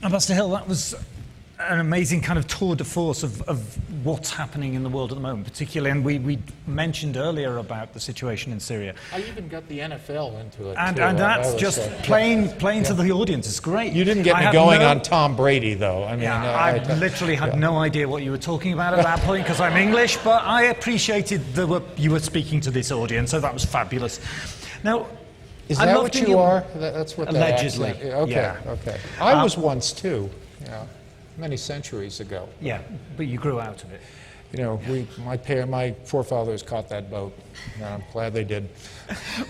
Ambassador Hill, that was an amazing kind of tour de force of what's happening in the world at the moment, particularly, and we mentioned earlier about the situation in Syria. I even got the NFL into it. And too. that's just playing to the audience. It's great. You didn't get me going on Tom Brady, though. I mean, I literally had no idea what you were talking about at that point because I'm English, but I appreciated you were speaking to this audience, so that was fabulous. Now, is that what you are? That's what allegedly. Okay, yeah. Okay. I was once too. Yeah, many centuries ago. Yeah, but you grew out of it. You know, my forefathers caught that boat. I'm glad they did.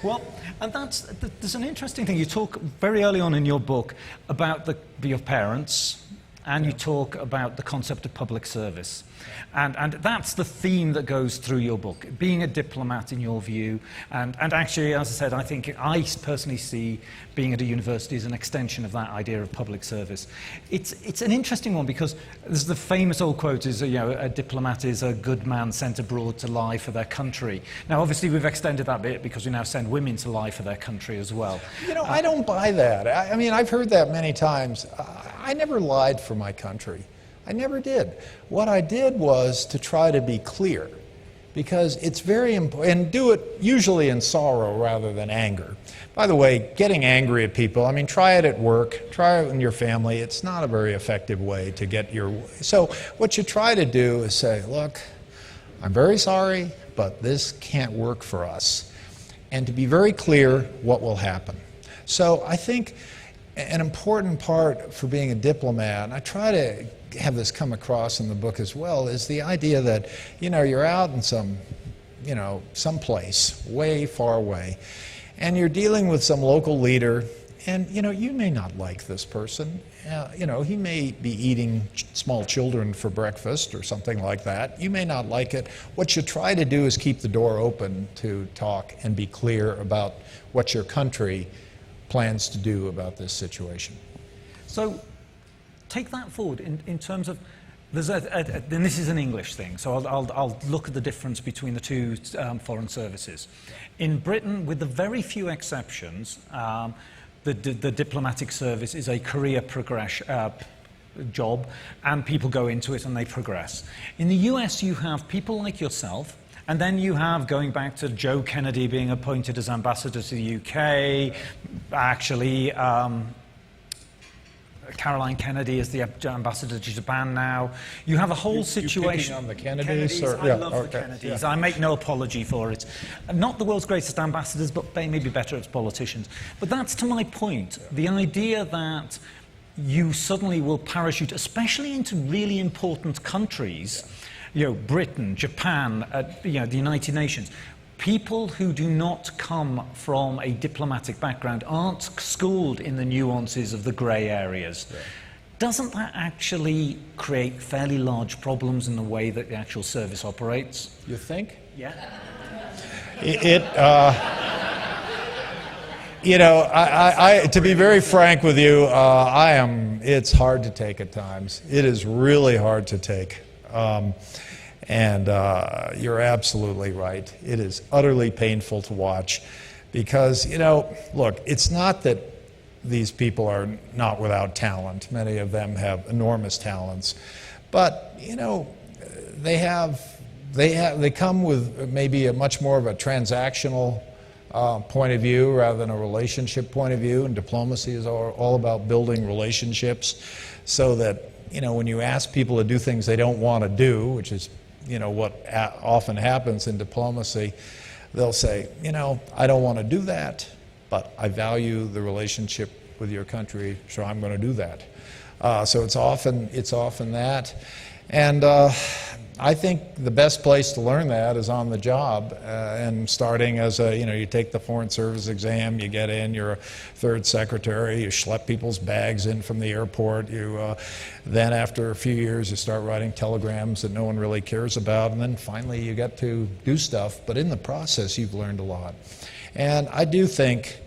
Well, and there's an interesting thing. You talk very early on in your book about your parents, and you talk about the concept of public service. And that's the theme that goes through your book, being a diplomat in your view. And actually, as I said, I think I personally see being at a university as an extension of that idea of public service. It's an interesting one because there's the famous old quote is, a diplomat is a good man sent abroad to lie for their country. Now, obviously, we've extended that bit because we now send women to lie for their country as well. I don't buy that. I mean, I've heard that many times. I never lied for my country. I never did. What I did was to try to be clear, because it's very important, and do it usually in sorrow rather than anger. By the way, getting angry at people, I mean, try it at work, try it in your family. It's not a very effective way to get your... So what you try to do is say, look, I'm very sorry, but this can't work for us. And to be very clear what will happen. So I think an important part for being a diplomat, and I try to have this come across in the book as well, is the idea that, you're out in some place way far away, and you're dealing with some local leader, and, you may not like this person. He may be eating small children for breakfast or something like that. You may not like it. What you try to do is keep the door open to talk and be clear about what your country plans to do about this situation. So take that forward in terms of, and this is an English thing, so I'll look at the difference between the two foreign services. In Britain, with the very few exceptions, the diplomatic service is a career job, and people go into it and they progress. In the US, you have people like yourself, and then you have, going back to Joe Kennedy being appointed as ambassador to the UK, actually Caroline Kennedy is the ambassador to Japan now. You have a whole situation. You're picking on the Kennedys? I love the Kennedys. Yeah. I make no apology for it. Not the world's greatest ambassadors, but they may be better as politicians. But that's to my point. The idea that you suddenly will parachute, especially into really important countries, Britain, Japan, the United Nations. People who do not come from a diplomatic background aren't schooled in the nuances of the grey areas. Yeah. Doesn't that actually create fairly large problems in the way that the actual service operates? You think? Yeah. To be very frank with you, it's hard to take at times. It is really hard to take. And you're absolutely right. It is utterly painful to watch because, look, it's not that these people are not without talent. Many of them have enormous talents. But, they come with maybe a much more of a transactional point of view rather than a relationship point of view. And diplomacy is all about building relationships so that, when you ask people to do things they don't want to do, which is what often happens in diplomacy, they'll say, I don't want to do that, but I value the relationship with your country, so I'm going to do that. So it's often that. And I think the best place to learn that is on the job, and starting as you take the Foreign Service exam, you get in, you're a third secretary, you schlep people's bags in from the airport, then after a few years you start writing telegrams that no one really cares about, and then finally you get to do stuff, but in the process you've learned a lot. And I do think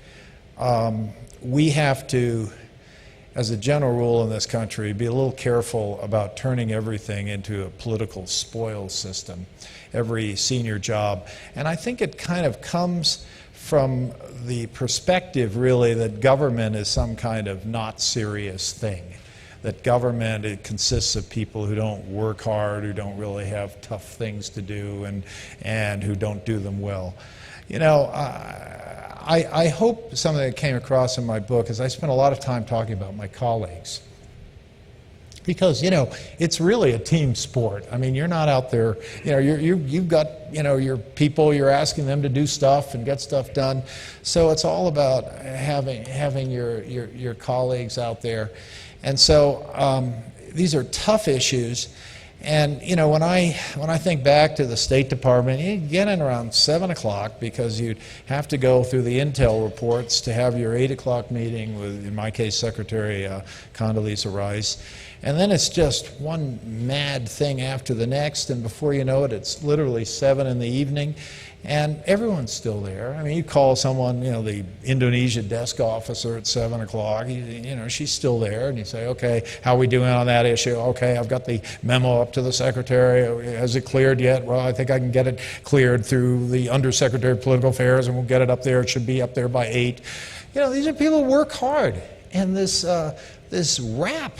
we have to, as a general rule in this country, be a little careful about turning everything into a political spoils system, every senior job. And I think it kind of comes from the perspective, really, that government is some kind of not serious thing. that government, it consists of people who don't work hard, who don't really have tough things to do, and who don't do them well. You know, I hope something that came across in my book is I spent a lot of time talking about my colleagues. Because, you know, it's really a team sport. I mean, you're not out there, you know, you've got, you know, your people, you're asking them to do stuff and get stuff done. So it's all about having your colleagues out there. And so these are tough issues. And, you know, when I think back to the State Department, you get in around 7 o'clock because you'd have to go through the intel reports to have your 8 o'clock meeting with, in my case, Secretary Condoleezza Rice. And then it's just one mad thing after the next, and before you know it, it's literally 7 in the evening, and everyone's still there. I mean, you call someone, you know, the Indonesia desk officer at 7 o'clock, you know, she's still there, and you say, okay, how are we doing on that issue? Okay, I've got the memo up to the secretary. Has it cleared yet? Well, I think I can get it cleared through the Undersecretary of Political Affairs, and we'll get it up there. It should be up there by 8. You know, these are people who work hard, and this rap,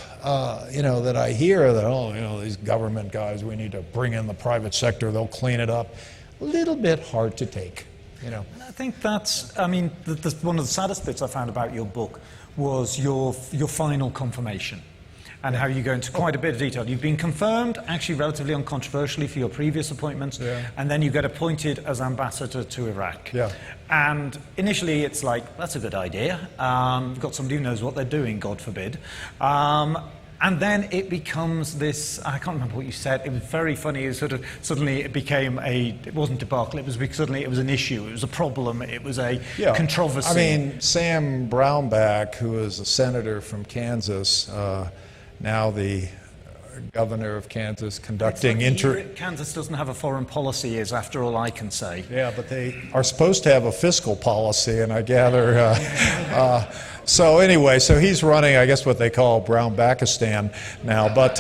you know, that I hear that, oh, you know, these government guys, we need to bring in the private sector, they'll clean it up. A little bit hard to take, you know. I think that's, I mean, one of the saddest bits I found about your book was your final confirmation, and how you go into quite a bit of detail. You've been confirmed, actually relatively uncontroversially, for your previous appointments, and then you get appointed as ambassador to Iraq. Yeah. And initially it's like, that's a good idea. You've got somebody who knows what they're doing, God forbid. And then it becomes this, I can't remember what you said, it was very funny, it sort of, suddenly it became it wasn't debacle, it was because suddenly it was an issue, it was a problem, it was a controversy. I mean, Sam Brownback, who is a senator from Kansas, now the governor of Kansas, conducting Kansas doesn't have a foreign policy, is after all I can say. Yeah, but they are supposed to have a fiscal policy, and I gather so anyway, so he's running, I guess, what they call Brownbackistan now. But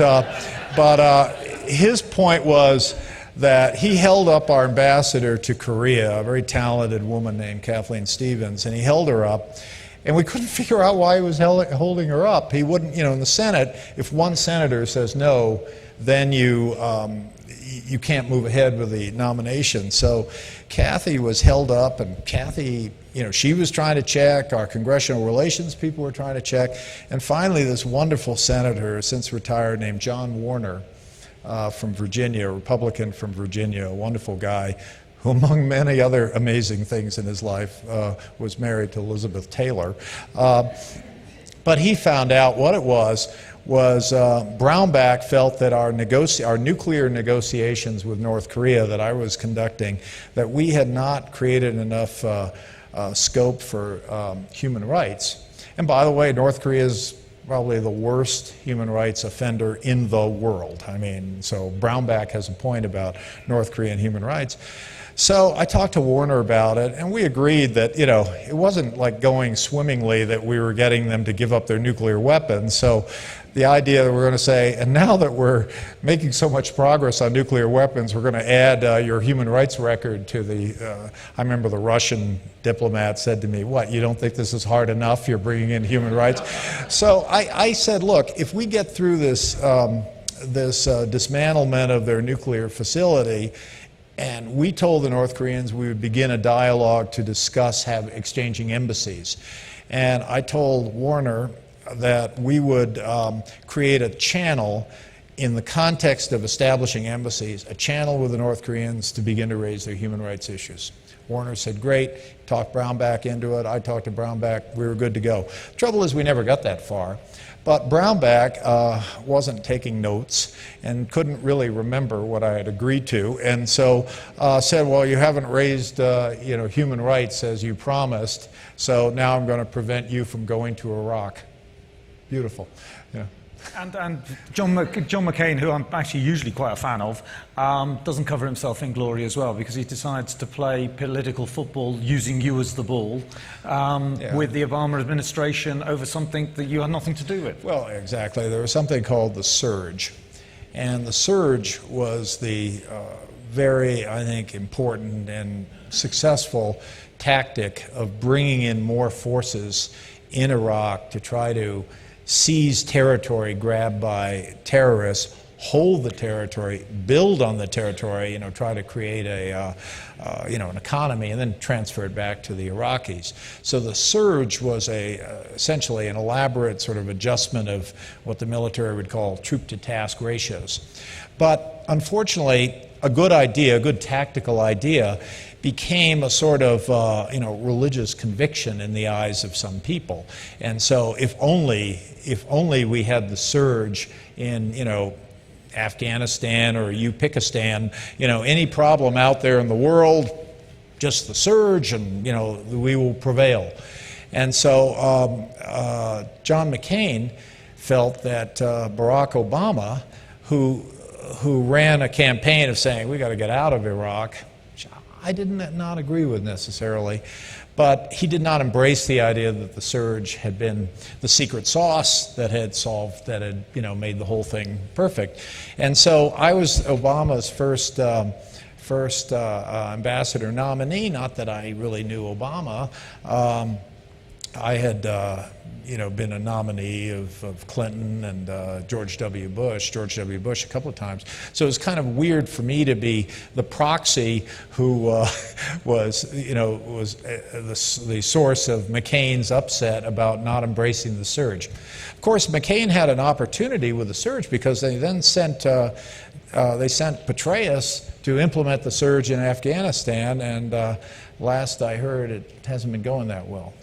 his point was that he held up our ambassador to Korea, a very talented woman named Kathleen Stevens, and he held her up. And we couldn't figure out why he was holding her up. He wouldn't, you know, in the Senate, if one senator says no, then you can't move ahead with the nomination. So Kathy was held up, and Kathy, you know, she was trying to check, our congressional relations people were trying to check, and finally this wonderful senator, since retired, named John Warner from Virginia, a Republican from Virginia, a wonderful guy, who among many other amazing things in his life was married to Elizabeth Taylor. But he found out what it was Brownback felt that our nuclear negotiations with North Korea that I was conducting, that we had not created enough scope for human rights. And by the way, North Korea is probably the worst human rights offender in the world. I mean, so Brownback has a point about North Korean human rights. So I talked to Warner about it, and we agreed that, you know, it wasn't like going swimmingly that we were getting them to give up their nuclear weapons. So the idea that we're going to say, and now that we're making so much progress on nuclear weapons, we're going to add your human rights record to the, I remember the Russian diplomat said to me, what, you don't think this is hard enough? You're bringing in human rights? So I said, look, if we get through this, dismantlement of their nuclear facility, and we told the North Koreans we would begin a dialogue to discuss exchanging embassies. And I told Warner that we would create a channel in the context of establishing embassies, a channel with the North Koreans to begin to raise their human rights issues. Warner said, great, talked Brownback into it, I talked to Brownback, we were good to go. Trouble is we never got that far. But Brownback wasn't taking notes and couldn't really remember what I had agreed to, and so said, well, you haven't raised you know, human rights as you promised, so now I'm going to prevent you from going to Iraq. Beautiful. Yeah. And John McCain, who I'm actually usually quite a fan of, doesn't cover himself in glory as well, because he decides to play political football using you as the ball with the Obama administration over something that you had nothing to do with. Well, exactly. There was something called the Surge. And the Surge was the very, I think, important and successful tactic of bringing in more forces in Iraq to try to seize territory grabbed by terrorists, hold the territory, build on the territory, you know, try to create an economy, and then transfer it back to the Iraqis. So the surge was essentially an elaborate sort of adjustment of what the military would call troop-to-task ratios. But unfortunately, a good idea, a good tactical idea, became a sort of religious conviction in the eyes of some people. And so if only we had the surge in, Afghanistan or Upikistan, any problem out there in the world, just the surge, and we will prevail. And so John McCain felt that Barack Obama, who ran a campaign of saying we got to get out of Iraq, which I did not agree with necessarily, but he did not embrace the idea that the surge had been the secret sauce that had made the whole thing perfect. And so I was Obama's first ambassador nominee. Not that I really knew Obama. I had been a nominee of Clinton and George W. Bush a couple of times. So it was kind of weird for me to be the proxy who was the source of McCain's upset about not embracing the surge. Of course, McCain had an opportunity with the surge because they then sent Petraeus to implement the surge in Afghanistan, and last I heard, it hasn't been going that well.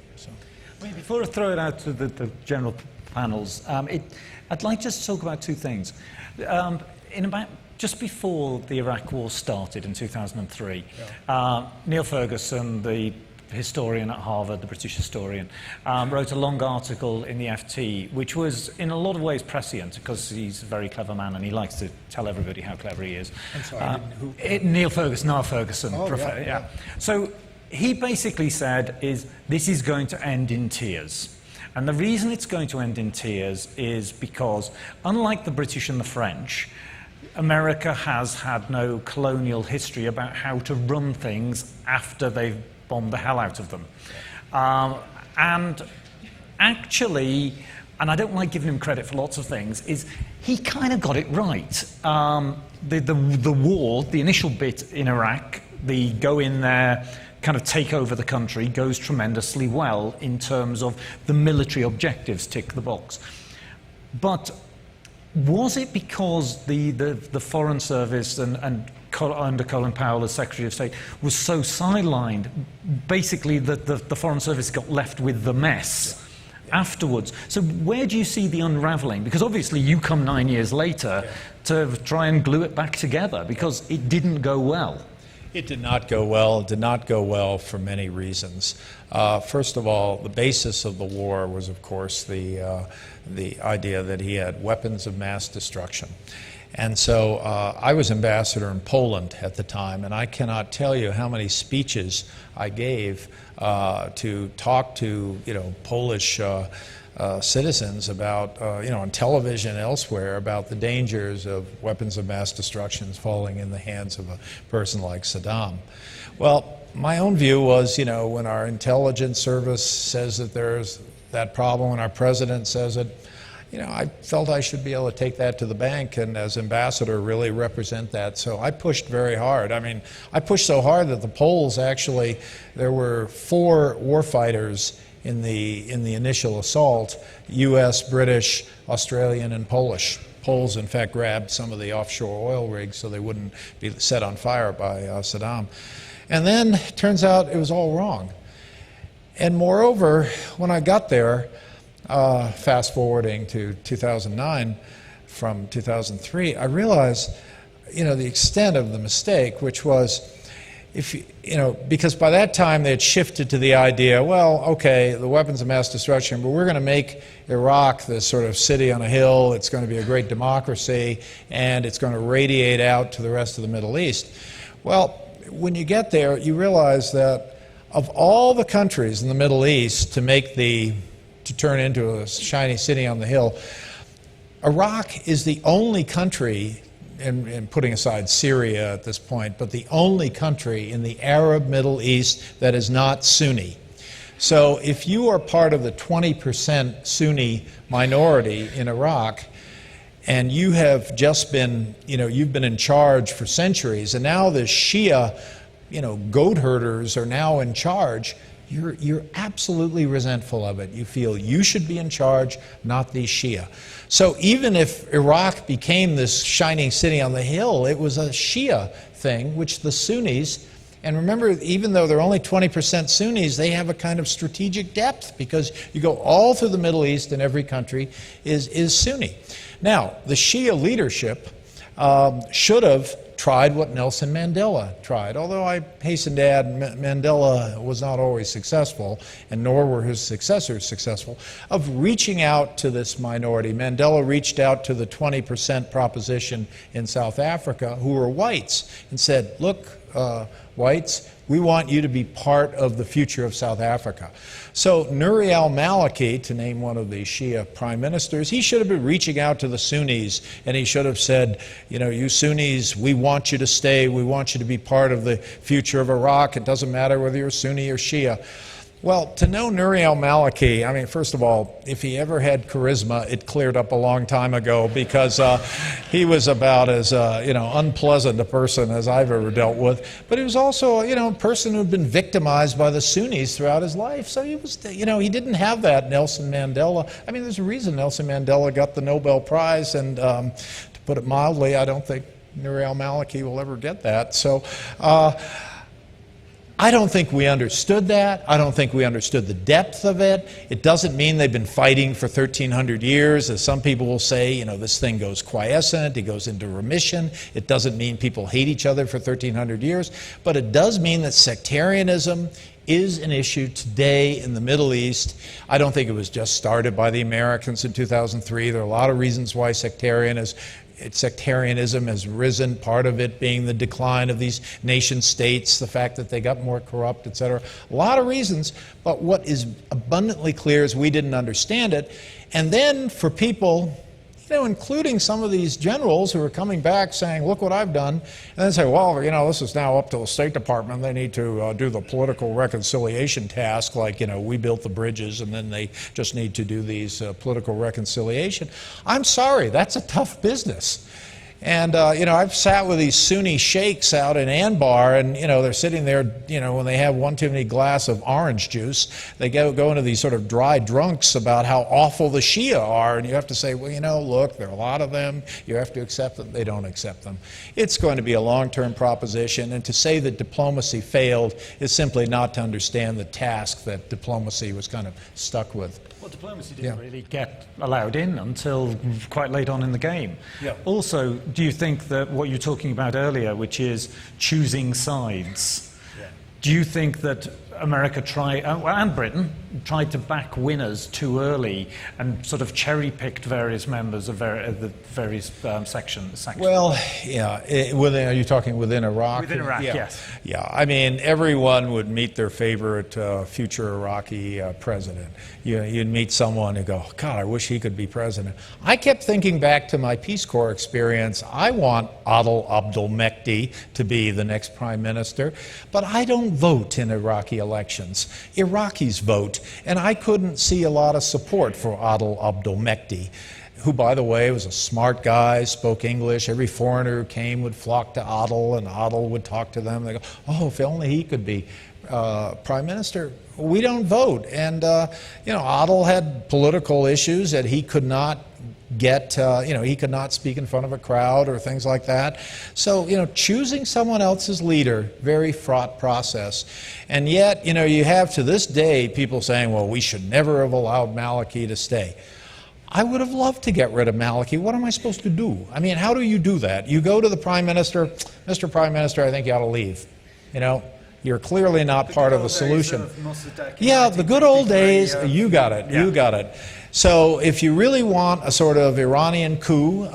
Before I throw it out to the general panels, I'd like just to talk about two things. Just before the Iraq War started in 2003, Neil Ferguson, the historian at Harvard, the British historian, wrote a long article in the FT, which was in a lot of ways prescient because he's a very clever man and he likes to tell everybody how clever he is. I'm sorry, Neil Ferguson, Niall Ferguson. Oh, yeah. So he basically said this is going to end in tears. And the reason it's going to end in tears is because, unlike the British and the French, America has had no colonial history about how to run things after they've bombed the hell out of them. And actually, and I don't like giving him credit for lots of things, is he kind of got it right. The war, the initial bit in Iraq, the go in there, kind of take over the country, goes tremendously well in terms of the military objectives tick the box. But was it because the Foreign Service and under Colin Powell as Secretary of State was so sidelined, basically the Foreign Service got left with the mess afterwards? So where do you see the unraveling? Because obviously you come 9 years later to try and glue it back together because it didn't go well. It did not go well. It did not go well for many reasons. First of all, the basis of the war was, of course, the idea that he had weapons of mass destruction. And so I was ambassador in Poland at the time, and I cannot tell you how many speeches I gave to talk to Polish citizens about, on television and elsewhere, about the dangers of weapons of mass destruction falling in the hands of a person like Saddam. Well, my own view was, when our intelligence service says that there's that problem, when our president says it, I felt I should be able to take that to the bank and, as ambassador, really represent that. So I pushed very hard. I mean, I pushed so hard that the Poles actually, there were 4 warfighters in the initial assault: U.S., British, Australian, and Polish. Poles, in fact, grabbed some of the offshore oil rigs so they wouldn't be set on fire by Saddam. And then it turns out it was all wrong. And moreover, when I got there, fast forwarding to 2009 from 2003, I realized, the extent of the mistake, which was, because by that time they had shifted to the idea, well, okay, the weapons of mass destruction, but we're going to make Iraq this sort of city on a hill. It's going to be a great democracy, and it's going to radiate out to the rest of the Middle East. Well, when you get there, you realize that of all the countries in the Middle East to turn into a shiny city on the hill, Iraq is the only country, and putting aside Syria at this point, but the only country in the Arab Middle East that is not Sunni. So if you are part of the 20% Sunni minority in Iraq, and you have just been, you've been in charge for centuries, and now the Shia, goat herders are now in charge, you're absolutely resentful of it. You feel you should be in charge, not these Shia. So even if Iraq became this shining city on the hill, it was a Shia thing, which the Sunnis, and remember, even though they're only 20% Sunnis, they have a kind of strategic depth, because you go all through the Middle East and every country is Sunni. Now, the Shia leadership should have tried what Nelson Mandela tried, although I hasten to add Mandela was not always successful, and nor were his successors successful, of reaching out to this minority. Mandela reached out to the 20% proposition in South Africa who were whites and said, look, whites, we want you to be part of the future of South Africa. So Nouri al-Maliki, to name one of the Shia prime ministers, he should have been reaching out to the Sunnis, and he should have said, you Sunnis, we want you to stay, we want you to be part of the future of Iraq. It doesn't matter whether you're Sunni or Shia. Well, to know Nouri al-Maliki, I mean, first of all, if he ever had charisma, it cleared up a long time ago, because he was about as, unpleasant a person as I've ever dealt with. But he was also, a person who had been victimized by the Sunnis throughout his life. So he was, he didn't have that Nelson Mandela. I mean, there's a reason Nelson Mandela got the Nobel Prize, and to put it mildly, I don't think Nouri al-Maliki will ever get that. So, I don't think we understood that. I don't think we understood the depth of it. It doesn't mean they've been fighting for 1,300 years. As some people will say, this thing goes quiescent, it goes into remission. It doesn't mean people hate each other for 1,300 years. But it does mean that sectarianism is an issue today in the Middle East. I don't think it was just started by the Americans in 2003. There are a lot of reasons why sectarianism has risen, part of it being the decline of these nation states, the fact that they got more corrupt, etc. A lot of reasons, but what is abundantly clear is we didn't understand it. And then for people, including some of these generals who are coming back saying, look what I've done, and then say, well, this is now up to the State Department. They need to do the political reconciliation task, like, we built the bridges, and then they just need to do these political reconciliation. I'm sorry, that's a tough business. And, I've sat with these Sunni sheikhs out in Anbar, and, they're sitting there, when they have one too many glass of orange juice, they go into these sort of dry drunks about how awful the Shia are, and you have to say, well, look, there are a lot of them, you have to accept them. They don't accept them. It's going to be a long-term proposition, and to say that diplomacy failed is simply not to understand the task that diplomacy was kind of stuck with. Well, diplomacy didn't really get allowed in until quite late on in the game. Yeah. Also, do you think that what you were talking about earlier, which is choosing sides, do you think that America and Britain tried to back winners too early and sort of cherry-picked various members of the various sections? Well, yeah. Are you talking within Iraq? Within Iraq, yes. Yeah, I mean, everyone would meet their favorite future Iraqi president. You'd meet someone and go, God, I wish he could be president. I kept thinking back to my Peace Corps experience. I want Adel Abdul Mehdi to be the next prime minister, but I don't vote in Iraqi elections. Iraqis vote, and I couldn't see a lot of support for Adel Abdul Mehdi, who, by the way, was a smart guy, spoke English. Every foreigner who came would flock to Adel, and Adel would talk to them. They go, oh, if only he could be prime minister. We don't vote. And, Adel had political issues that he could not get, he could not speak in front of a crowd or things like that. So, choosing someone else's leader, very fraught process. And yet, you have to this day people saying, well, we should never have allowed Maliki to stay. I would have loved to get rid of Maliki. What am I supposed to do? I mean, how do you do that? You go to the prime minister, Mr. Prime Minister, I think you ought to leave. You're clearly not part of the solution. Yeah, the good old days, you got it, you got it. So if you really want a sort of Iranian coup,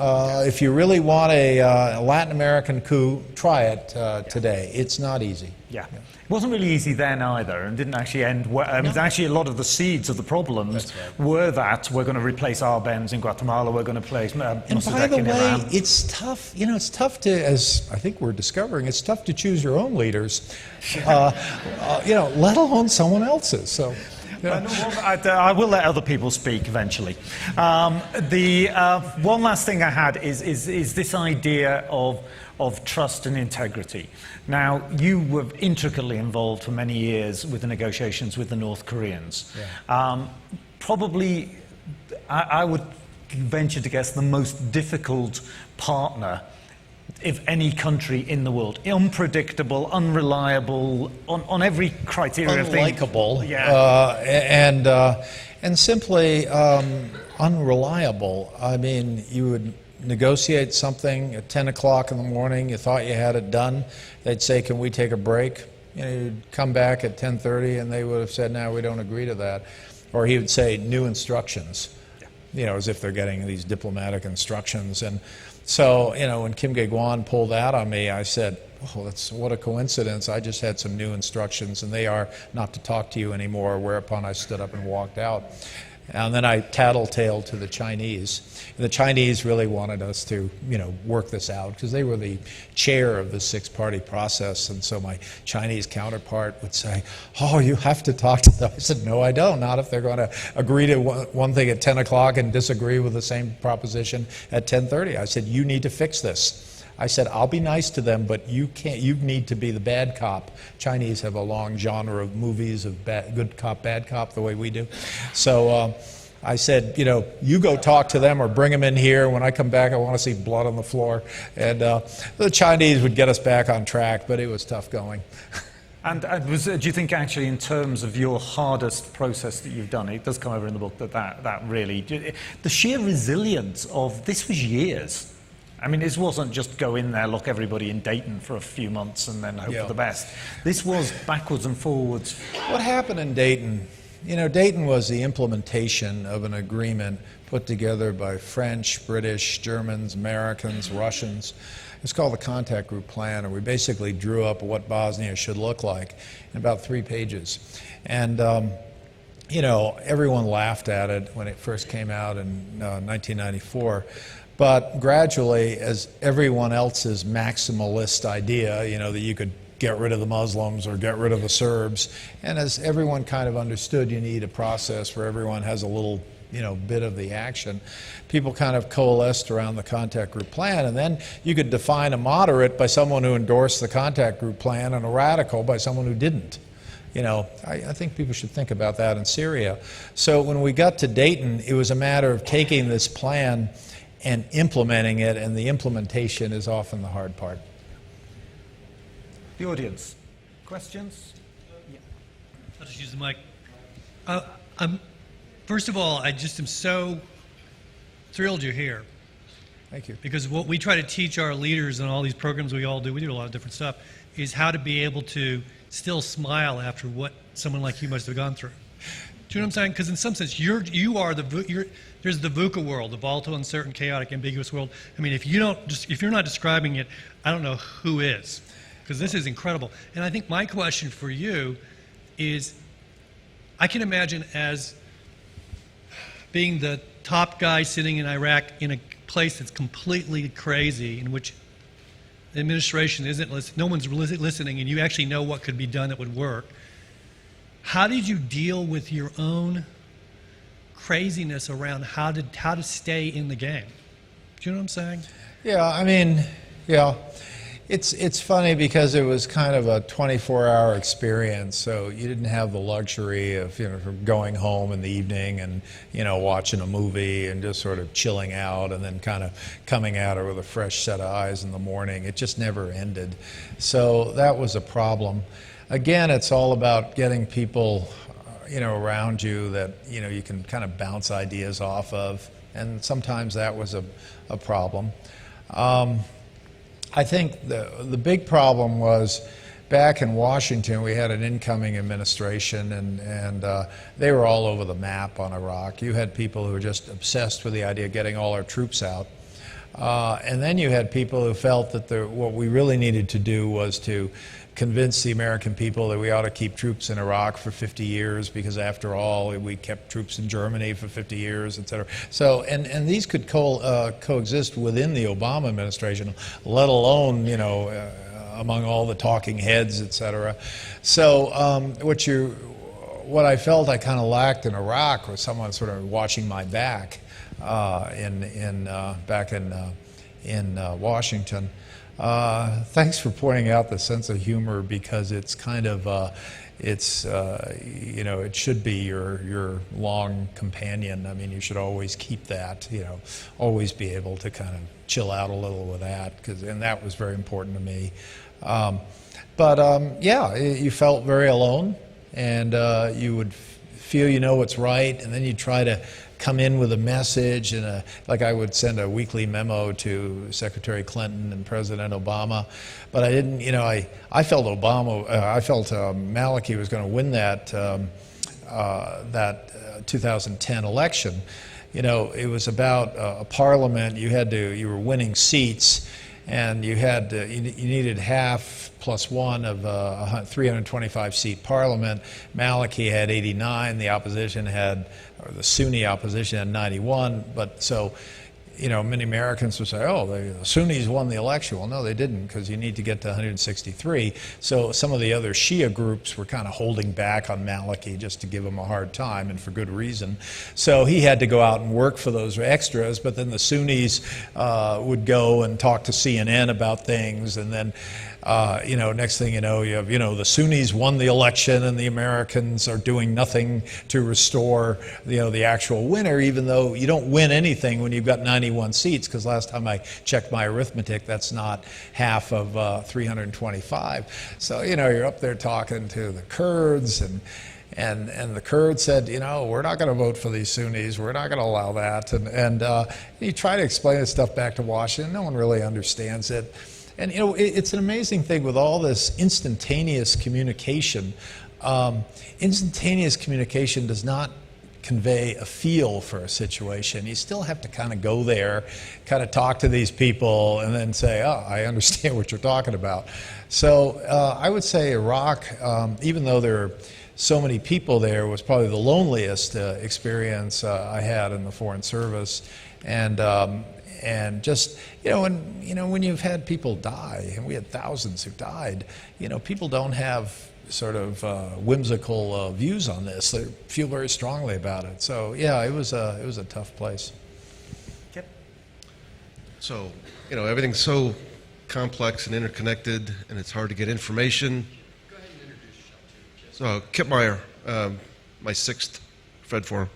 if you really want a Latin American coup, try it today. It's not easy. Yeah. It wasn't really easy then either, and didn't actually end well. Actually, a lot of the seeds of the problems were that we're going to replace Arbenz in Guatemala, we're going to place Mossadegh in Iran. And by the way, it's tough, it's tough to, as I think we're discovering, it's tough to choose your own leaders, let alone someone else's. So. I will let other people speak eventually. The one last thing I had is this idea of trust and integrity. Now, you were intricately involved for many years with the negotiations with the North Koreans. Yeah. Probably, I would venture to guess, the most difficult partner if any country in the world. Unpredictable, unreliable, on every criteria. Unlikable, yeah. And simply unreliable. I mean, you would negotiate something at 10 o'clock in the morning, you thought you had it done, they'd say, can we take a break? You know, you'd come back at 10:30 and they would have said, no, we don't agree to that. Or he would say, new instructions, you know, as if they're getting these diplomatic instructions. And so, you know, when Kim Dae-gwan pulled that on me, I said, oh, what a coincidence. I just had some new instructions and they are not to talk to you anymore, whereupon I stood up and walked out. And then I tattletaled to the Chinese. And the Chinese really wanted us to, you know, work this out because they were the chair of the six-party process. And so my Chinese counterpart would say, oh, you have to talk to them. I said, no, I don't. Not if they're going to agree to one thing at 10 o'clock and disagree with the same proposition at 10:30. I said, you need to fix this. I said, I'll be nice to them, but you can't. You need to be the bad cop. Chinese have a long genre of movies of good cop, bad cop, the way we do. So I said, you know, you go talk to them or bring them in here. When I come back, I want to see blood on the floor. And the Chinese would get us back on track, but it was tough going. And do you think actually in terms of your hardest process that you've done, it does come over in the book that really, the sheer resilience of, this was years. I mean, this wasn't just go in there, lock everybody in Dayton for a few months and then hope for the best. This was backwards and forwards. What happened in Dayton? You know, Dayton was the implementation of an agreement put together by French, British, Germans, Americans, Russians. It's called the Contact Group Plan, and we basically drew up what Bosnia should look like in about 3 pages. And you know, everyone laughed at it when it first came out in 1994. But gradually, as everyone else's maximalist idea, you know, that you could get rid of the Muslims or get rid of the Serbs, and as everyone kind of understood you need a process where everyone has a little, you know, bit of the action, people kind of coalesced around the Contact Group Plan, and then you could define a moderate by someone who endorsed the Contact Group Plan and a radical by someone who didn't. You know, I think people should think about that in Syria. So when we got to Dayton, it was a matter of taking this plan and implementing it, and the implementation is often the hard part. The audience. Questions? Yeah. I'll just use the mic. First of all, I just am so thrilled you're here. Thank you. Because what we try to teach our leaders and all these programs we all do, we do a lot of different stuff, is how to be able to still smile after what someone like you must have gone through. Do you know what I'm saying? Because in some sense, there's the VUCA world, the volatile, uncertain, chaotic, ambiguous world. I mean, if you're not describing it, I don't know who is, because this is incredible. And I think my question for you is, I can imagine as being the top guy sitting in Iraq in a place that's completely crazy, in which the administration isn't listening, no one's listening, and you actually know what could be done that would work. How did you deal with your own craziness around how to stay in the game? Do you know what I'm saying? Yeah, I mean, yeah. It's funny because it was kind of a 24-hour experience, so you didn't have the luxury of, you know, going home in the evening and, you know, watching a movie and just sort of chilling out and then kind of coming at it with a fresh set of eyes in the morning. It just never ended. So that was a problem. Again, it's all about getting people, you know, around you that, you know, you can kind of bounce ideas off of, and sometimes that was a problem. I think the big problem was back in Washington, we had an incoming administration, and they were all over the map on Iraq. You had people who were just obsessed with the idea of getting all our troops out. And then you had people who felt that what we really needed to do was to convince the American people that we ought to keep troops in Iraq for 50 years because after all, we kept troops in Germany for 50 years, et cetera. So, and these could coexist within the Obama administration, let alone, you know, what I felt I kind of lacked in Iraq was someone sort of watching my back back in Washington. Thanks for pointing out the sense of humor, because it's kind of it should be your long companion. I mean, you should always keep that, always be able to kind of chill out a little with that, and that was very important to me. Yeah, you felt very alone, and you would feel you know what's right, and then you try to come in with a message, and like I would send a weekly memo to Secretary Clinton and President Obama, but I didn't, I felt Maliki was going to win that 2010 election. It was about a parliament. You were winning seats, and you needed half plus one of a 325 seat parliament. Maliki had 89. The Sunni opposition had 91. But so, many Americans would say, "Oh, the Sunnis won the election." Well, no, they didn't, because you need to get to 163. So some of the other Shia groups were kind of holding back on Maliki just to give him a hard time, and for good reason. So he had to go out and work for those extras. But then the Sunnis would go and talk to CNN about things, and then next thing you know, you have, the Sunnis won the election and the Americans are doing nothing to restore, the actual winner, even though you don't win anything when you've got 91 seats, because last time I checked my arithmetic, that's not half of 325. So, you're up there talking to the Kurds, and the Kurds said, we're not going to vote for these Sunnis, we're not going to allow that. And you try to explain this stuff back to Washington, no one really understands it. And it's an amazing thing with all this instantaneous communication. Instantaneous communication does not convey a feel for a situation. You still have to kind of go there, kind of talk to these people, and then say, "Oh, I understand what you're talking about." So I would say Iraq, even though there are so many people there, was probably the loneliest experience I had in the Foreign Service. And just, when you've had people die, and we had thousands who died, people don't have sort of whimsical views on this. They feel very strongly about it. So, yeah, it was a tough place. Yep. So, everything's so complex and interconnected, and it's hard to get information. Go ahead and introduce yourself, too. So, Kip Meyer, my 6th Fred Forum.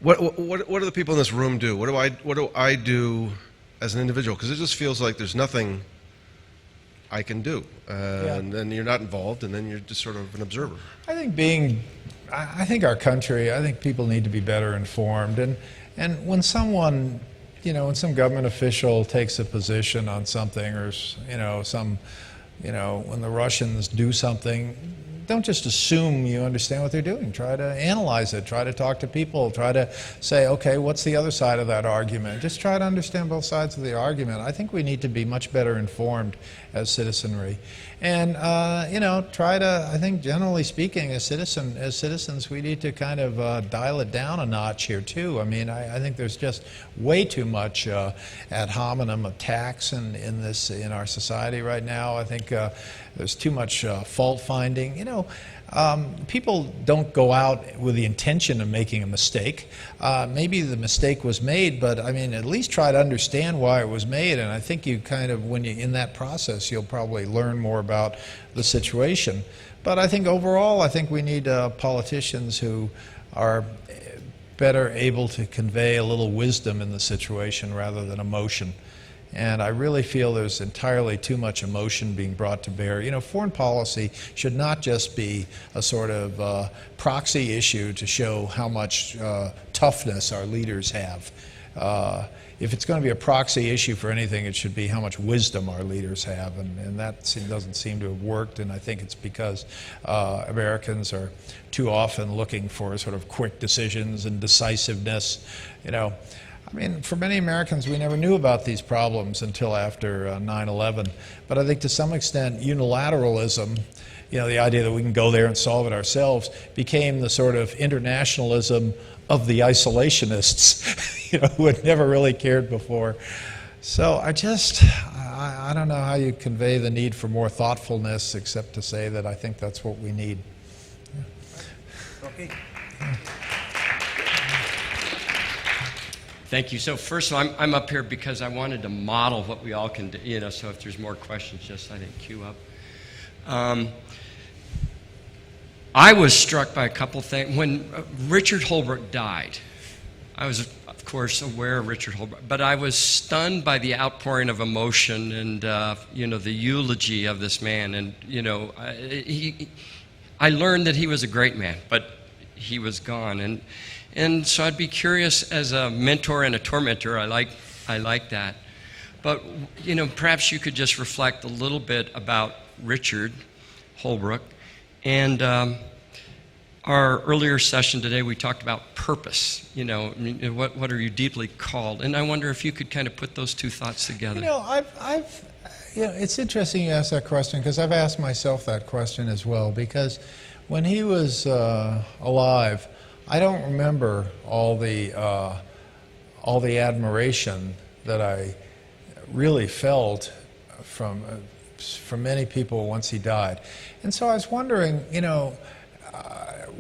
What do the people in this room do? What do I do as an individual? Because it just feels like there's nothing I can do, and then you're not involved, and then you're just sort of an observer. I think our country, I think people need to be better informed, and when someone, when some government official takes a position on something, or when the Russians do something, don't just assume you understand what they're doing. Try to analyze it. Try to talk to people. Try to say, okay, what's the other side of that argument? Just try to understand both sides of the argument. I think we need to be much better informed as citizenry. And, try to, I think generally speaking, as citizens, we need to kind of dial it down a notch here, too. I mean, I think there's just way too much ad hominem attacks in our society right now. I think there's too much fault finding. People don't go out with the intention of making a mistake. Maybe the mistake was made, but I mean, at least try to understand why it was made. And I think you kind of, when you're in that process, you'll probably learn more about the situation. But I think overall, I think we need politicians who are better able to convey a little wisdom in the situation rather than emotion. And I really feel there's entirely too much emotion being brought to bear. Foreign policy should not just be a sort of proxy issue to show how much toughness our leaders have. If it's going to be a proxy issue for anything, it should be how much wisdom our leaders have. And that doesn't seem to have worked. And I think it's because Americans are too often looking for sort of quick decisions and decisiveness. I mean, for many Americans, we never knew about these problems until after 9/11. But I think to some extent, unilateralism, the idea that we can go there and solve it ourselves, became the sort of internationalism of the isolationists, who had never really cared before. So I I don't know how you convey the need for more thoughtfulness except to say that I think that's what we need. Okay. Thank you. So first of all, I'm up here because I wanted to model what we all can do, you know, so if there's more questions, just, I think, queue up. I was struck by a couple things. When Richard Holbrooke died, I was, of course, aware of Richard Holbrooke, but I was stunned by the outpouring of emotion and, you know, the eulogy of this man. And, you know, I learned that he was a great man, but he was gone. And so I'd be curious, as a mentor and a tormentor, I like that. But, you know, perhaps you could just reflect a little bit about Richard Holbrooke. And our earlier session today, we talked about purpose. You know, what are you deeply called? And I wonder if you could kind of put those two thoughts together. You know, it's interesting you ask that question, because I've asked myself that question as well. Because when he was alive, I don't remember all the admiration that I really felt from many people once he died. And so I was wondering, you know,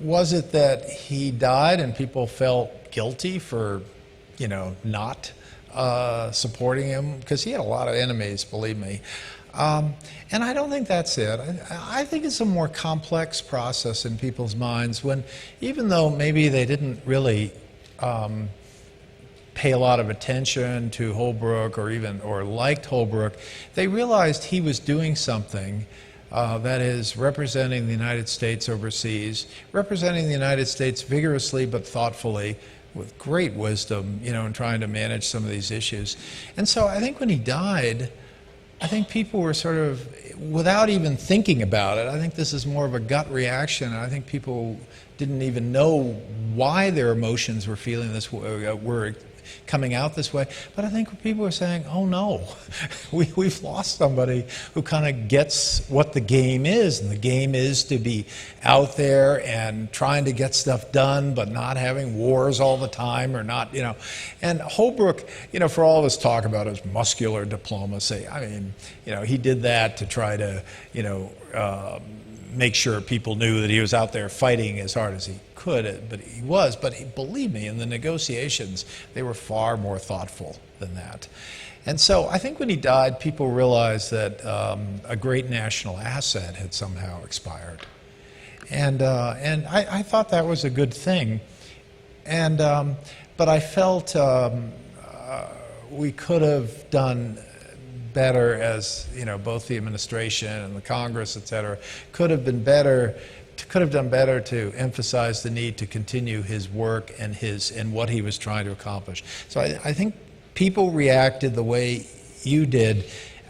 was it that he died and people felt guilty for, you know, not supporting him? Because he had a lot of enemies, believe me. And I don't think that's it. I think it's a more complex process in people's minds when, even though maybe they didn't really pay a lot of attention to Holbrooke or liked Holbrooke, they realized he was doing something that is representing the United States overseas, representing the United States vigorously but thoughtfully, with great wisdom, you know, in trying to manage some of these issues. And so I think when he died, I think people were sort of, without even thinking about it, I think this is more of a gut reaction, and I think people didn't even know why their emotions were feeling this way, were coming out this way. But I think people were saying, oh no, we've lost somebody who kind of gets what the game is, and the game is to be out there and trying to get stuff done, but not having wars all the time, or not, you know. And Holbrooke, you know, for all this talk about his muscular diplomacy, I mean, you know, he did that to try to, you know, make sure people knew that he was out there fighting as hard as he could, but he was. But believe me, in the negotiations, they were far more thoughtful than that. And so I think when he died, people realized that a great national asset had somehow expired. And I thought that was a good thing. And but I felt we could have done better, as you know, both the administration and the Congress, et cetera, could have done better to emphasize the need to continue his work and what he was trying to accomplish. So I think people reacted the way you did,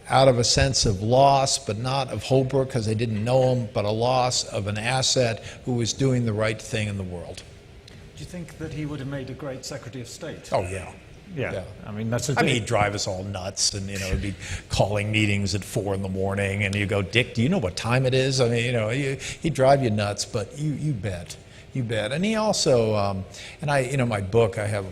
out of a sense of loss, but not of Holbrooke because they didn't know him, but a loss of an asset who was doing the right thing in the world. Do you think that he would have made a great Secretary of State? Oh yeah. Yeah. I mean, that's I mean, he'd drive us all nuts, and you know, he'd be calling meetings at 4 in the morning, and you go, Dick, do you know what time it is? I mean, you know, he'd drive you nuts, but you bet. You bet. And he also, and you know, my book, I have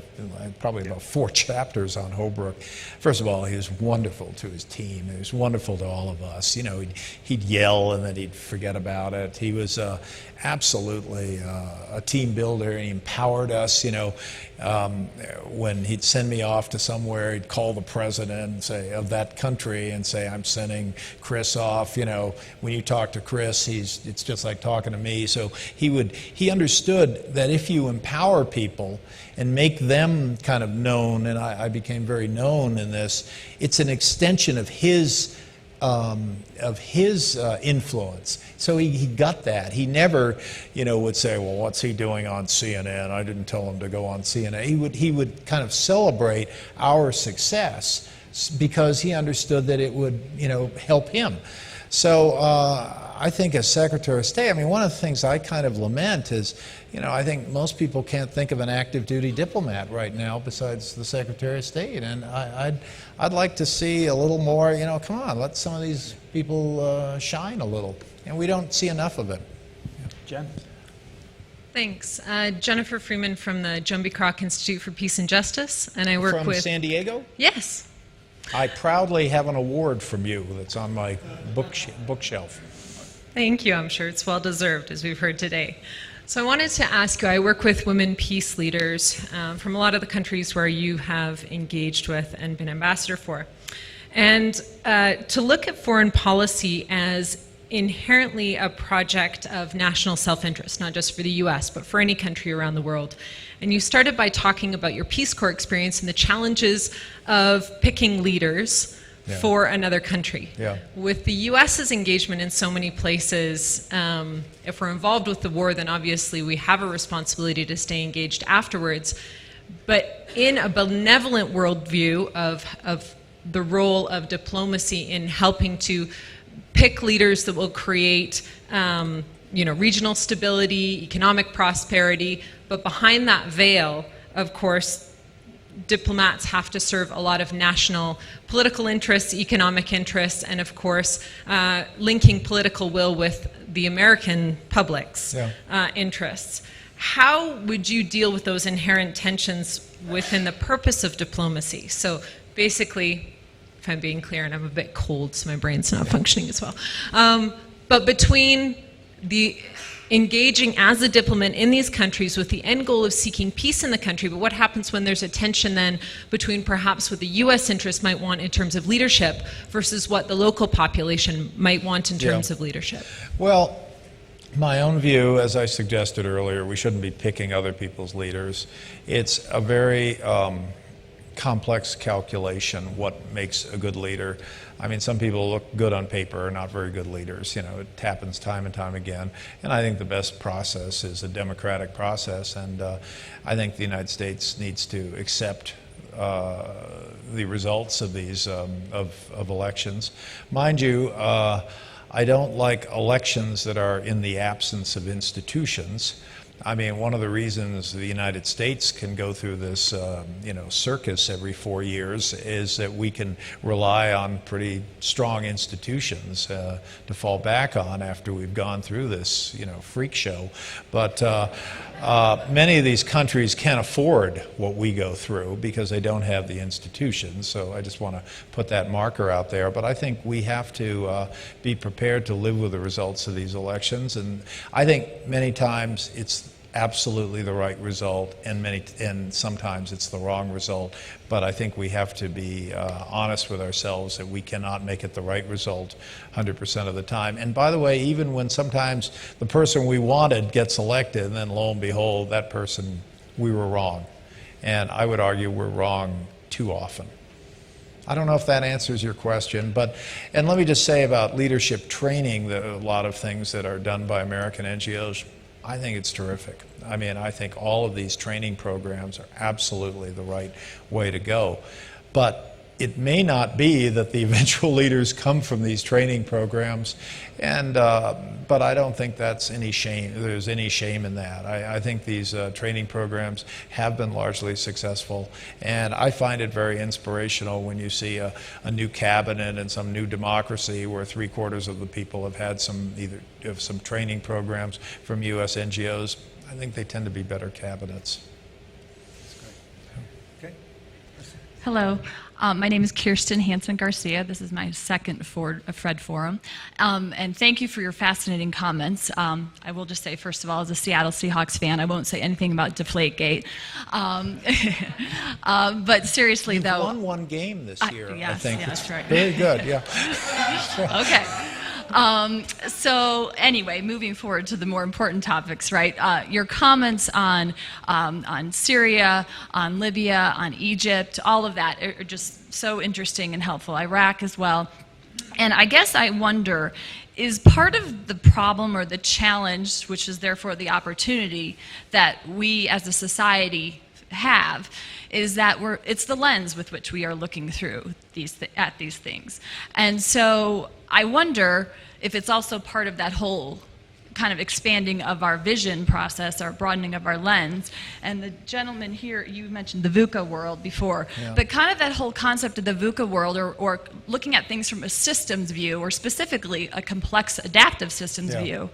probably about 4 chapters on Holbrooke. First of all, he was wonderful to his team. He was wonderful to all of us. You know, he'd yell and then he'd forget about it. He was absolutely a team builder, and he empowered us. You know, when he'd send me off to somewhere, he'd call the president of that country and say, I'm sending Chris off. You know, when you talk to Chris, it's just like talking to me. So he understood that if you empower people and make them kind of known, and I became very known in this, it's an extension of his influence. So he got that. He never, you know, would say, well, what's he doing on CNN? I didn't tell him to go on CNN. He would kind of celebrate our success because he understood that it would, you know, help him. So I think as Secretary of State, I mean, one of the things I kind of lament is, you know, I think most people can't think of an active duty diplomat right now besides the Secretary of State. And I'd like to see a little more, you know, come on, let some of these people shine a little. And we don't see enough of it. Jen? Thanks. Jennifer Freeman from the Joan B. Kroc Institute for Peace and Justice, and I work From with... San Diego? Yes. I proudly have an award from you that's on my bookshelf. Thank you. I'm sure it's well deserved, as we've heard today. So I wanted to ask you, I work with women peace leaders from a lot of the countries where you have engaged with and been ambassador for. And to look at foreign policy as inherently a project of national self-interest, not just for the US, but for any country around the world. And you started by talking about your Peace Corps experience and the challenges of picking leaders for another country. Yeah. With the US's engagement in so many places, if we're involved with the war, then obviously we have a responsibility to stay engaged afterwards. But in a benevolent worldview of the role of diplomacy in helping to pick leaders that will create regional stability, economic prosperity, but behind that veil, of course, diplomats have to serve a lot of national political interests, economic interests, and of course, linking political will with the American public's interests. How would you deal with those inherent tensions within the purpose of diplomacy? So basically, if I'm being clear, and I'm a bit cold, so my brain's not functioning as well. But between the engaging as a diplomat in these countries with the end goal of seeking peace in the country, but what happens when there's a tension then between perhaps what the US interest might want in terms of leadership versus what the local population might want in terms of leadership? Well, my own view, as I suggested earlier, we shouldn't be picking other people's leaders. It's a very complex calculation, what makes a good leader. I mean, some people look good on paper are not very good leaders. It happens time and time again. And I think the best process is a democratic process. And I think the United States needs to accept the results of these of elections. Mind you, I don't like elections that are in the absence of institutions. I mean, one of the reasons the United States can go through this, circus every 4 years is that we can rely on pretty strong institutions to fall back on after we've gone through this, freak show. But many of these countries can't afford what we go through because they don't have the institutions. So I just want to put that marker out there. But I think we have to be prepared to live with the results of these elections. And I think many times it's absolutely the right result, and sometimes it's the wrong result. But I think we have to be honest with ourselves that we cannot make it the right result 100% of the time. And by the way, even when sometimes the person we wanted gets elected, and then lo and behold, that person, we were wrong. And I would argue we're wrong too often. I don't know if that answers your question, and let me just say about leadership training, that a lot of things that are done by American NGOs, I think it's terrific. I mean, I think all of these training programs are absolutely the right way to go. But it may not be that the eventual leaders come from these training programs, but I don't think there's any shame in that. I think these training programs have been largely successful, and I find it very inspirational when you see a new cabinet and some new democracy where 3/4 of the people have had some training programs from U.S. NGOs. I think they tend to be better cabinets. Hello, my name is Kirsten Hansen Garcia. This is my second Fred Forum. And thank you for your fascinating comments. I will just say, first of all, as a Seattle Seahawks fan, I won't say anything about Deflategate. But seriously, You've though. won one game this year, yes, I think. yeah, that's right. Very good, yeah. Okay. So anyway, moving forward to the more important topics, right? Your comments on Syria, on Libya, on Egypt, all of that are just so interesting and helpful. Iraq as well. And I guess I wonder, is part of the problem or the challenge, which is therefore the opportunity that we as a society have, is that it's the lens with which we are looking through at these things. And so I wonder if it's also part of that whole kind of expanding of our vision process, our broadening of our lens. And the gentleman here, you mentioned the VUCA world before, but kind of that whole concept of the VUCA world, or looking at things from a systems view, or specifically a complex adaptive systems view,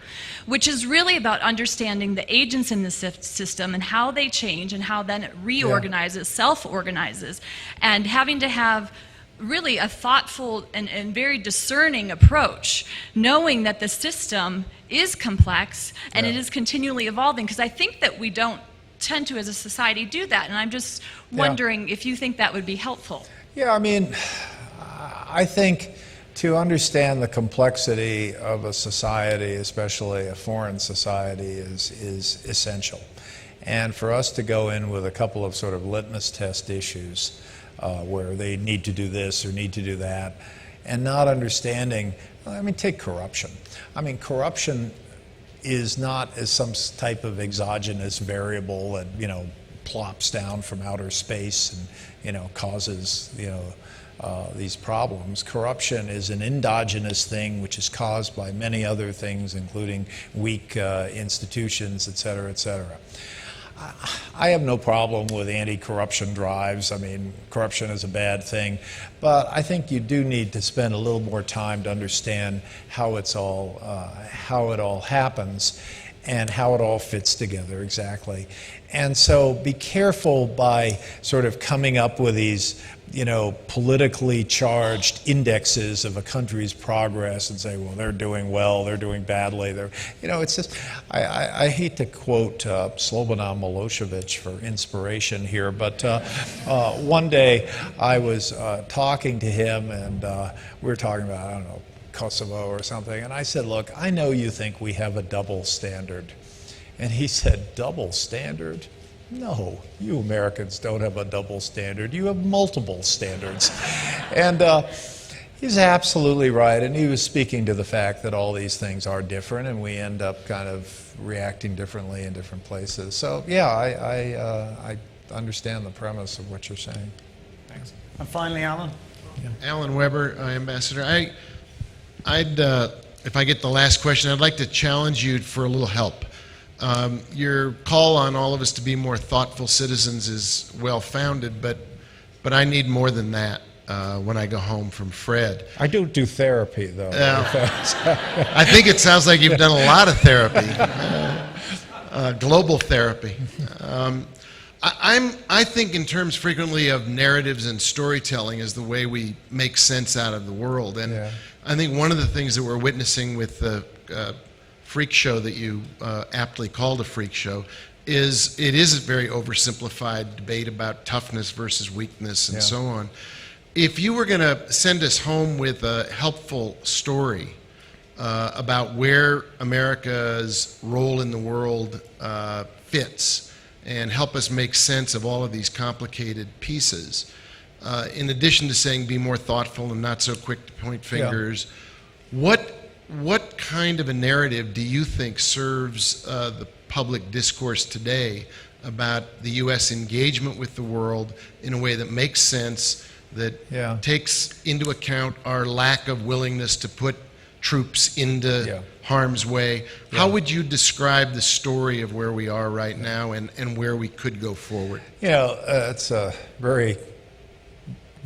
which is really about understanding the agents in the system and how they change and how then it reorganizes, self-organizes, and having to have really a thoughtful and very discerning approach, knowing that the system is complex and it is continually evolving, because I think that we don't tend to, as a society, do that. And I'm just wondering if you think that would be helpful. Yeah, I mean, I think to understand the complexity of a society, especially a foreign society, is essential. And for us to go in with a couple of sort of litmus test issues where they need to do this or need to do that, and not understanding, I mean, take corruption. I mean, corruption is not as some type of exogenous variable that, you know, plops down from outer space and, you know, causes, you know, these problems. Corruption is an endogenous thing which is caused by many other things, including weak institutions, et cetera, et cetera. I have no problem with anti-corruption drives. I mean, corruption is a bad thing, but I think you do need to spend a little more time to understand how it all happens and how it all fits together exactly. And so be careful by sort of coming up with these, you know, politically charged indexes of a country's progress and say, well, they're doing well, they're doing badly. They're, you know, it's just, I hate to quote Slobodan Milosevic for inspiration here, but one day I was talking to him and we were talking about, I don't know, Kosovo or something, and I said, look, I know you think we have a double standard. And he said, double standard? No, you Americans don't have a double standard. You have multiple standards. And he's absolutely right. And he was speaking to the fact that all these things are different and we end up kind of reacting differently in different places. So, yeah, I understand the premise of what you're saying. Thanks. And finally, Alan. Alan Weber, Ambassador. I'd if I get the last question, I'd like to challenge you for a little help. Your call on all of us to be more thoughtful citizens is well-founded, but I need more than that when I go home from Fred. I do therapy, though. I think it sounds like you've done a lot of therapy, global therapy. I think in terms frequently of narratives and storytelling as the way we make sense out of the world. And I think one of the things that we're witnessing with the freak show that you aptly called a freak show is it is a very oversimplified debate about toughness versus weakness and so on. If you were going to send us home with a helpful story about where America's role in the world fits and help us make sense of all of these complicated pieces, in addition to saying be more thoughtful and not so quick to point fingers, what kind of a narrative do you think serves the public discourse today about the U.S. engagement with the world in a way that makes sense, that takes into account our lack of willingness to put troops into harm's way? How would you describe the story of where we are right now and where we could go forward? You know, it's a very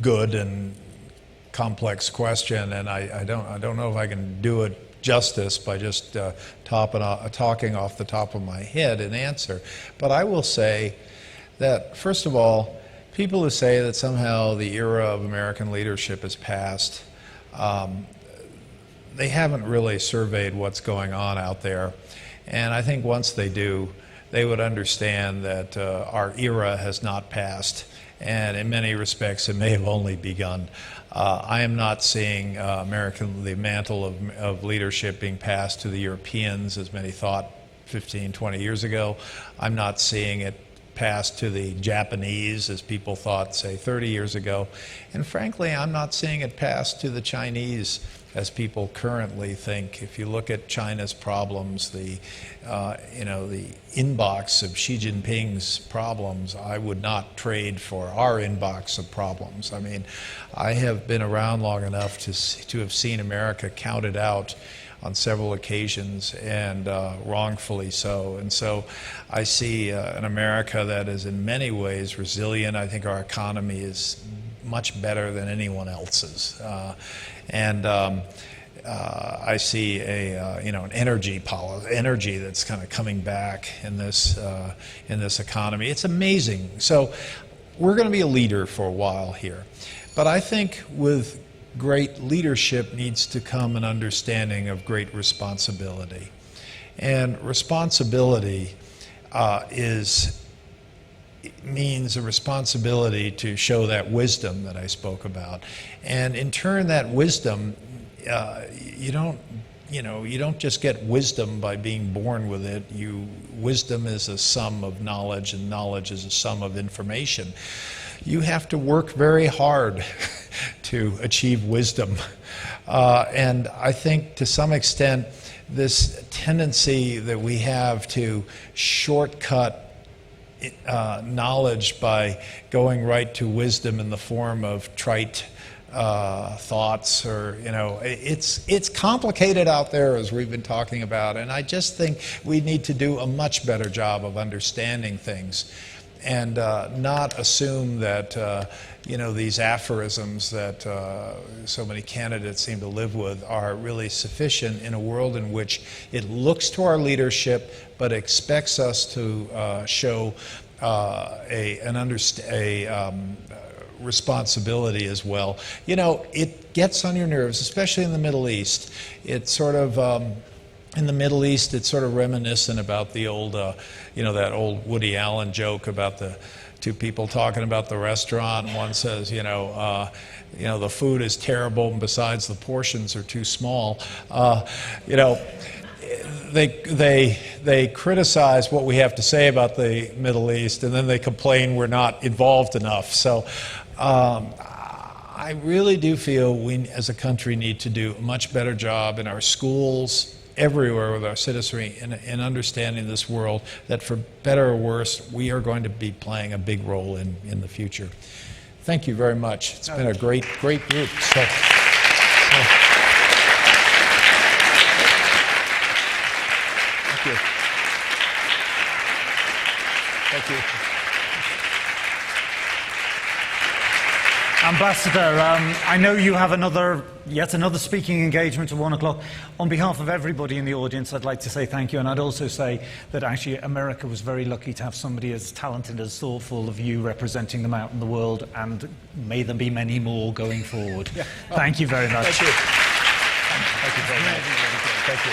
good and complex question, and I don't know if I can do it justice by just talking off the top of my head an answer. But I will say that, first of all, people who say that somehow the era of American leadership is past, they haven't really surveyed what's going on out there. And I think once they do, they would understand that our era has not passed. And in many respects, it may have only begun. I am not seeing the mantle of leadership being passed to the Europeans, as many thought 15, 20 years ago. I'm not seeing it passed to the Japanese, as people thought, say, 30 years ago. And frankly, I'm not seeing it passed to the Chinese, as people currently think. If you look at China's problems, the inbox of Xi Jinping's problems, I would not trade for our inbox of problems. I mean, I have been around long enough to have seen America counted out on several occasions, and wrongfully so. And so I see an America that is in many ways resilient. I think our economy is much better than anyone else's. I see an energy that's kind of coming back in this economy. It's amazing. So we're going to be a leader for a while here. But I think with great leadership needs to come an understanding of great responsibility. And responsibility means a responsibility to show that wisdom that I spoke about. And in turn, that wisdom, you don't just get wisdom by being born with it. Wisdom is a sum of knowledge, and knowledge is a sum of information. You have to work very hard to achieve wisdom. And I think to some extent, this tendency that we have to shortcut knowledge by going right to wisdom in the form of trite thoughts, or it's complicated out there, as we've been talking about, and I just think we need to do a much better job of understanding things and not assume that these aphorisms that so many candidates seem to live with are really sufficient in a world in which it looks to our leadership but expects us to show responsibility as well. It gets on your nerves, especially in the Middle East. It's sort of in the Middle East, it's sort of reminiscent about the old, that old Woody Allen joke about the two people talking about the restaurant. One says, the food is terrible, and besides, the portions are too small. They criticize what we have to say about the Middle East, and then they complain we're not involved enough. So I really do feel we as a country need to do a much better job in our schools, everywhere with our citizenry, in understanding this world, that for better or worse, we are going to be playing a big role in the future. Thank you very much. It's been a great group. Thank you. Thank you. Ambassador, I know you have yet another speaking engagement at 1 o'clock. On behalf of everybody in the audience, I'd like to say thank you, and I'd also say that actually America was very lucky to have somebody as talented, as thoughtful of you representing them out in the world, and may there be many more going forward. Yeah. Thank you very much. Thank you. Thank you very much. Thank you.